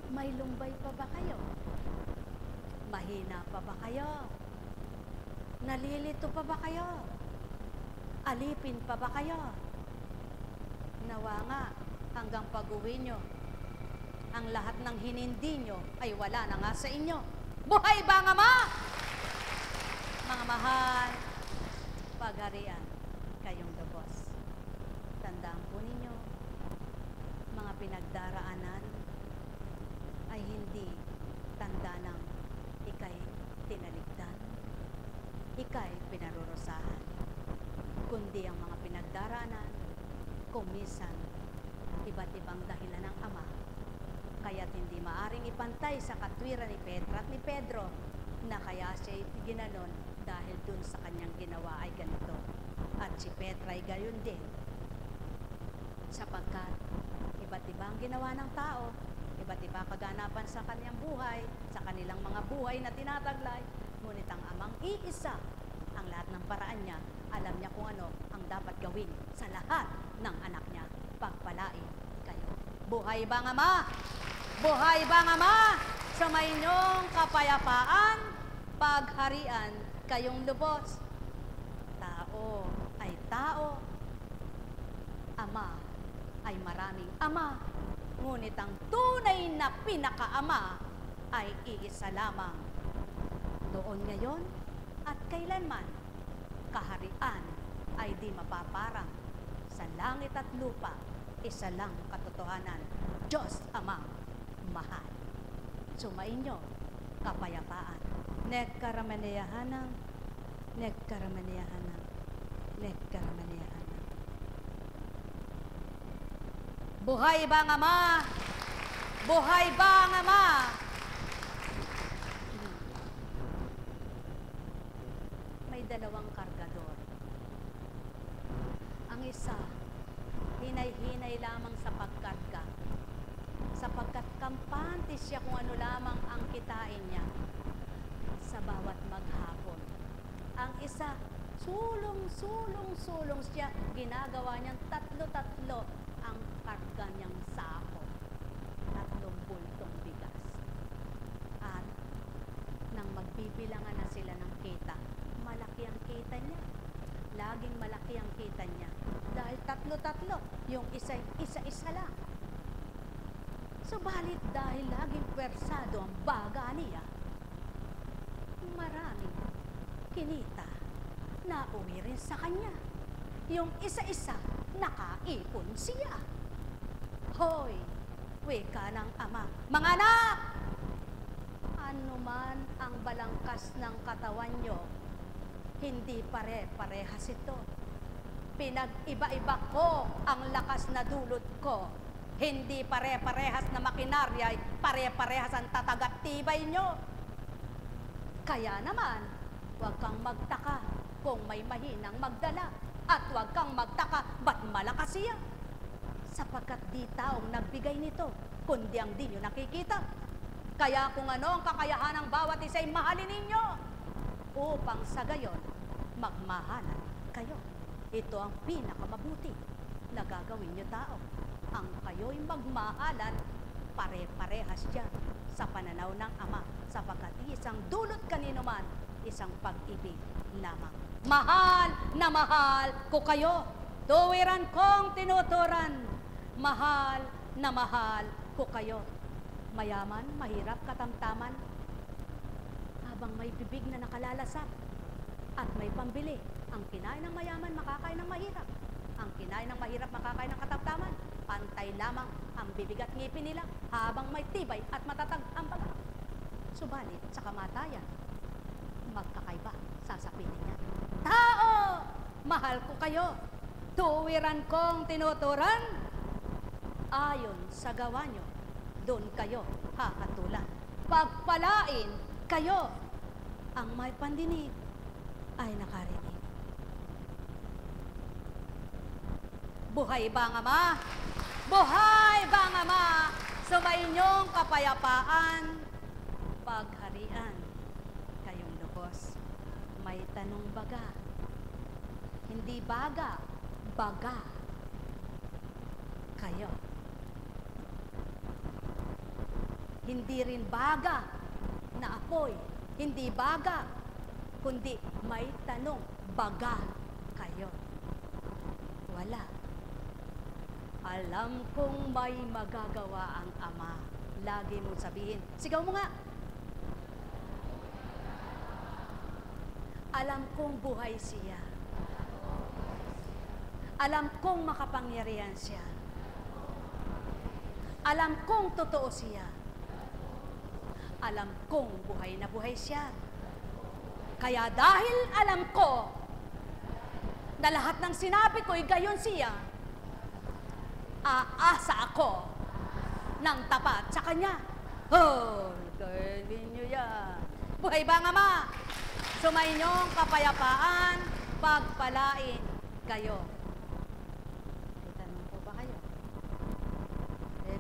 May lumbay pa ba kayo? Mahina pa ba kayo? Nalilito pa ba kayo? Alipin pa ba kayo? Nawa nga, hanggang pag-uwi nyo, ang lahat ng hinindi nyo ay wala na nga sa inyo. Buhay ba nga ma? Mga mahal, pagharian kayong lubos. Tandaan po ninyo, mga pinagdaraanan ay hindi tanda ng ikay tinaligdan, ikay pinarurusahan, kundi ang mga pinagdaraanan, kung minsan, iba't ibang dahilan ng Ama, kaya't hindi maaring ipantay sa katwiran ni Petra at ni Pedro na kaya siya ginanon dahil dun sa kanyang ginawa ay ganito. At si Petra ay gayon din, sapagkat iba't ibang ginawa ng tao, iba't iba kaganapan sa kanyang buhay, sa kanilang mga buhay na tinataglay, ngunit ang Amang iisa, ang lahat ng paraan niya, alam niya kung ano ang dapat gawin sa lahat ng anak niya. Pagpalain kayo. Buhay ba nga ma? Buhay ba nga ma? Sa may inyong kapayapaan, pagharian kayong lubos. Tao ay tao, Ama ay maraming ama, ngunit ang tunay na pinakaama ay iisa lamang. Doon ngayon at kailanman, kaharian ay di mapaparang. Sa langit at lupa, isa lang katotohanan, Diyos Amang mahal. Sumainyo, kapayapaan. Nekkaramaniyahanang, nekkaramaniyahanang, nekkaramaniyahanang. Buhay ba nga ma? Buhay ba nga ma? May dalawang kargador. Ang isa, hinay-hinay lamang sa pagkarga, sapagkat kampante siya kung ano lamang ang kitain niya sa bawat maghapon. Ang isa, sulong siya, ginagawa niyang tatlo-tatlo ang karga niyang sako. 3 bultong bigas. At nang magbibilangan na sila ng kita, malaki ang kita niya. Laging malaki ang kita niya. Dahil tatlo-tatlo, yung isa-isa lang. Subalit dahil laging pwersado ang baga niya, maraming kinita na uwi rin sa kanya. Yung isa-isa, nakaipon siya. Hoy, wika ng Ama, mga anak! Ano man ang balangkas ng katawan nyo, hindi pare-parehas ito. Pinag-iba-iba ko ang lakas na dulot ko. Hindi pare-parehas na makinarya, pare-parehas ang tatag at tibay nyo. Kaya naman, huwag kang magtaka kung may mahinang magdala. At huwag kang magtaka ba't malakas siya. Sapagkat di taong nagbigay nito, kundi ang di nyo nakikita. Kaya kung ano ang kakayahan ng bawat isa'y mahalin ninyo, upang sa gayon, magmahalan kayo. Ito ang pinakamabuti na gagawin nyo tao. Ang kayo'y magmahalan, pare-parehas dyan sa pananaw ng Ama, sapagkat isang dulot kanino man, isang pag-ibig lamang. Mahal na mahal ko kayo, tuwiran kong tinuturan. Mahal na mahal ko kayo. Mayaman, mahirap, katamtaman, habang may bibig na nakalalasap at may pambili. Ang kinain ng mayaman, makakain ng mahirap. Ang kinain ng mahirap, makakain ng katamtaman. Pantay lamang ang bibig at ngipin nila habang may tibay at matatag ang baga. Subalit sa kamatayan, magkakaiba, sasapitin niya. Tao, mahal ko kayo, tuwiran kong tinuturan. Ayon sa gawa nyo, doon kayo hakatulan. Pagpalain kayo, ang may pandinig ay nakarinig. Buhay ba nga ma? Buhay ba nga ma? Sumainyong kapayapaan, pagharian kayong lubos. May tanong baga, hindi baga, baga kayo. hindi rin baga na apoy, hindi baga, kundi may tanong, baga kayo. Wala. Alam kong may magagawa ang Ama. Lagi mong sabihin. Sigaw mo nga. Alam kong buhay siya. Alam kong makapangyarihan siya. Alam kong totoo siya. Alam kong buhay na buhay siya. Kaya dahil alam ko na lahat ng sinabi ko'y gayon siya, aasa ako ng tapat sa Kanya. Oh, galing nyo yan. Buhay ba ang Ama? Sumainyong kapayapaan, pagpalain kayo. May tanong po ba kayo?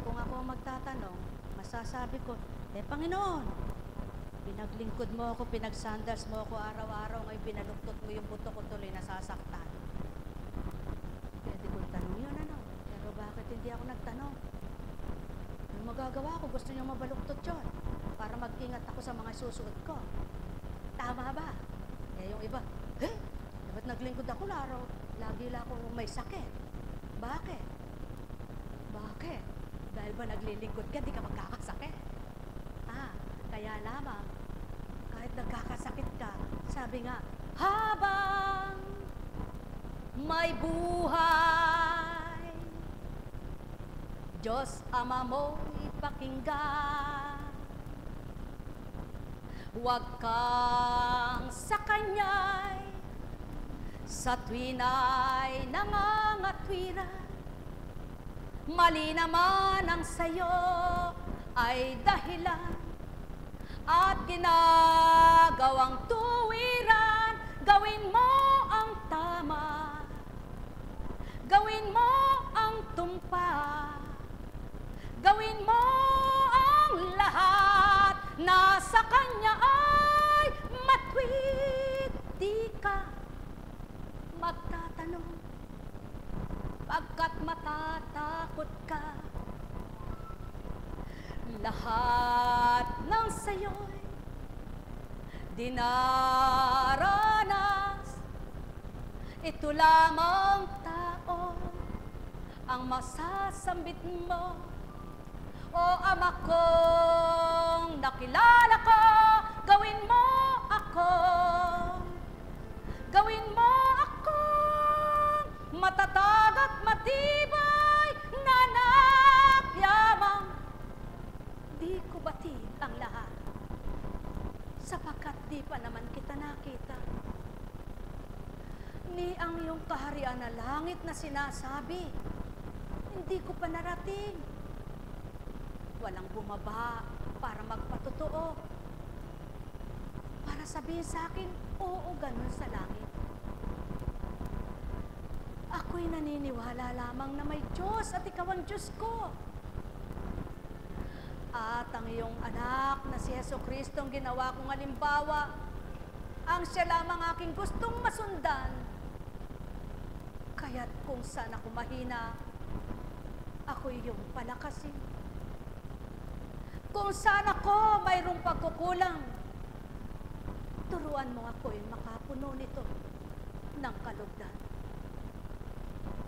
Kung ako magtatanong, masasabi ko, Panginoon, pinaglingkod mo ako, pinagsandas mo ako araw-araw, ngayon binaluktot mo yung buto ko, tuloy nasasaktan. Pwede kong tanong yun, Pero bakit hindi ako nagtanong? Yung magagawa ko, gusto nyo mabaluktot yun para mag-ingat ako sa mga susuot ko. Tama ba? Yung iba, ba't naglingkod ako laro? Lagi lang ako may sakit. Bakit? Bakit? Dahil ba naglilingkod ka, di ka magkakasakit? Kaya lamang, kahit nagkakasakit ka, sabi nga, habang may buhay, Diyos Ama mo ipakinggan. Huwag kang sa Kanya'y sa tuwina'y nangangatwiran. Mali naman ang sayo ay dahilan at ginagawang tuwiran. Gawin mo ang tama, gawin mo ang tumpa, gawin mo ang lahat, nasa Kanya ay matwid. Di ka magtatanong, pagkat matatakot ka. Lahat ng sayo'y dinaranas, ito lamang tao ang masasambit mo. O Ama kong nakilala ko, gawin mo ako, gawin mo akong matatag at matibay na nagyamang. Di ko batid ang lahat, sapagkat di pa naman kita nakita. Ni ang iyong kaharian na langit na sinasabi, hindi ko pa narating. Walang bumaba para magpatotoo, para sabihin sa akin, oo, ganun sa langit. Ako'y naniniwala lamang na may Diyos at ikaw ang Diyos ko. At ang iyong anak na si Jesucristo ang ginawa kong halimbawa, ang siya lamang aking gustong masundan. Kaya't kung saan ako mahina, ako iyong palakasin. Kung saan ako mayroong pagkukulang, turuan mo ako'y makapuno nito ng kalugdan.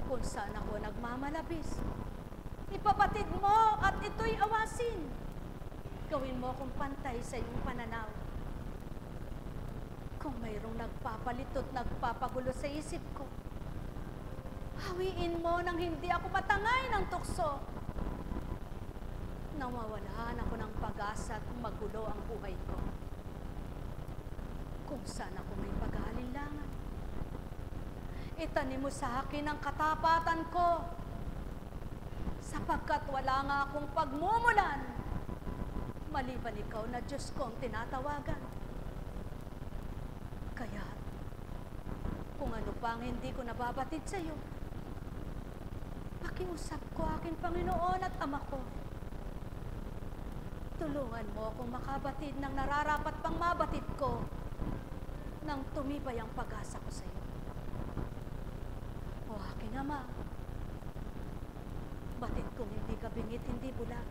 Kung saan ako nagmamalabis, ipapatid mo at ito'y awasin. Gawin mo akong pantay sa iyong pananaw. Kung mayroong nagpapalitot, nagpapagulo sa isip ko, hawiin mo nang hindi ako matangay ng tukso. Nawawalan ako ng pag-asa at magulo ang buhay ko. Kung saan ako may pag-aalinlangan, itanim mo sa akin ang katapatan ko, sapagkat wala nga akong pagmumulan, maliban ikaw na Diyos ko ang tinatawagan. Kaya, kung ano pang hindi ko nababatid sa iyo, pakiusap ko aking Panginoon at Ama ko. Tulungan mo akong makabatid ng nararapat pang mabatid ko nang tumibay ang pag-asa ko sa iyo. O aking Ama, batid kong hindi ka bingit, hindi bulag.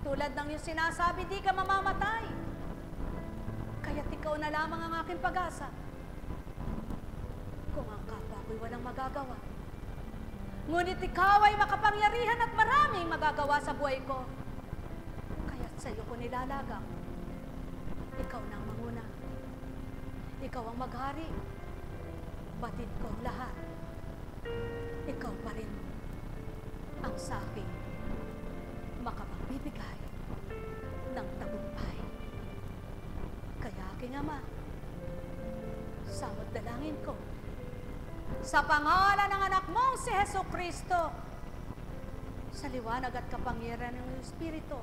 Tulad ng iyong sinasabi, di ka mamamatay. Kaya't ikaw na lamang ang aking pag-asa. Kung ang kapwa ko'y walang magagawa, ngunit ikaw ay makapangyarihan at maraming magagawa sa buhay ko. Kaya't sa iyo ko nilalagang. Ikaw na ang manguna. Ikaw ang maghari. Batid ko ang lahat. Ikaw pa rin ang sa akin makapagbibigay ng tagumpay. Kaya aking Ama, sawat dalangin ko sa pangalan ng anak mong si Jesucristo, sa liwanag at kapangyarihan ng Espiritu,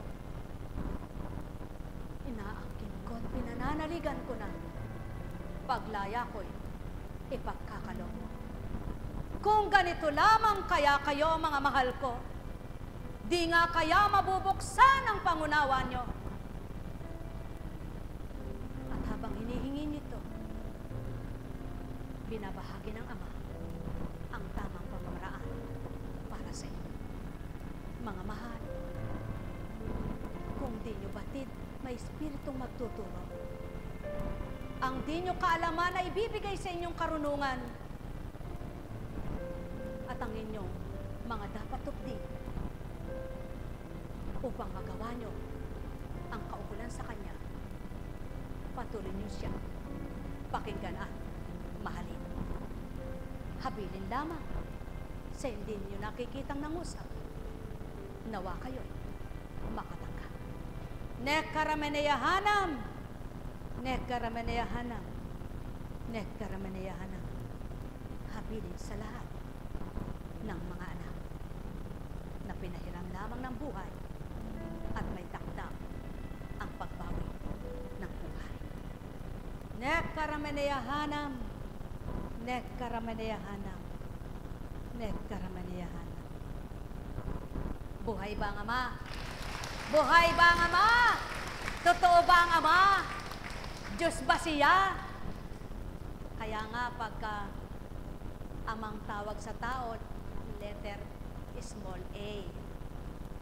inaangkin ko at pinananaligan ko na paglaya ko'y ipagkakaloob mo. Kung ganito lamang kaya kayo, mga mahal ko, di nga kaya mabubuksan ang pangunawa nyo. At habang hinihingi nito, binabahagi ng Ama ang tamang pamamaraan para sa inyo. Mga mahal, kung di nyo batid, may Espiritong magtuturo. Ang di nyo kaalaman na ibibigay sa inyong karunungan at ang inyong mga dapat tupdi upang magawa nyo ang kaukulan sa Kanya. Patuloy nyo siya pakinggan at mahalin. Habilin lamang sa hindi nyo nakikitang nangusap, nawa kayo'y makatanggap. Nekarameneyahanam, nekarameneyahanam, nekarameneyahanam. Habilin sa lahat ng mga anak na pinahiram lamang ng buhay at may takdang ang pagbawi ng buhay. Nekarameneyahanam, nekarameneyahanam, nekarameneyahanam. Buhay ba ang Ama? Buhay ba ang Ama? Totoo ba ang Ama? Diyos ba siya? Kaya nga pagka amang tawag sa tao, letter small a.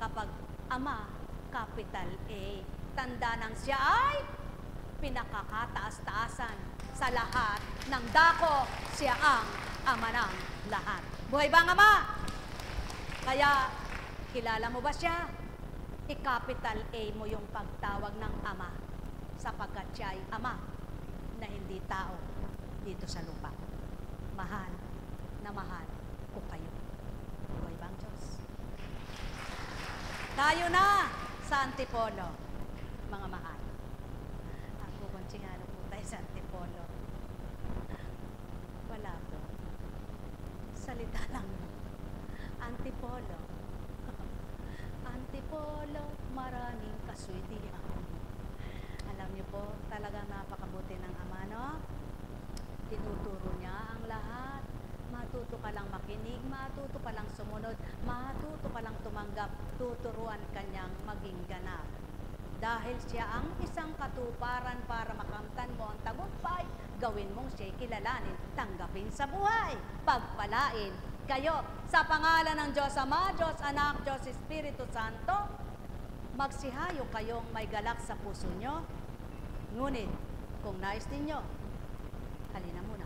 Kapag Ama, capital A. Tanda ng siya ay pinakakataas-taasan sa lahat ng dako. Siya ang Ama ng lahat. Buhay ba ang Ama? Kaya, kilala mo ba siya? I-capital A mo yung pagtawag ng Ama sapagkat siya ay Ama na hindi tao dito sa lupa. Mahal na mahal ko kayo. Buhay ba ang Diyos? Tayo na sa Antipolo, mga mahal. Ang kukuntsingano po tayo sa Antipolo. Wala po. Salita lang. Antipolo. Antipolo, maraming kaswitihan. Alam niyo po, talagang napakabuti ng Ama, no? Tinuturo niya ang lahat. Matuto ka lang makinig, matuto ka lang sumunod, matuto ka lang tumanggap, tuturuan kanyang maging ganap. Dahil siya ang isang katuparan para makamtan mo ang tagumpay, gawin mong siya'y kilalanin, tanggapin sa buhay, pagpalain kayo sa pangalan ng Diyos Ama, Diyos Anak, Diyos Espiritu Santo. Magsihayo kayong may galak sa puso nyo. Ngunit, kung nais ninyo, halina muna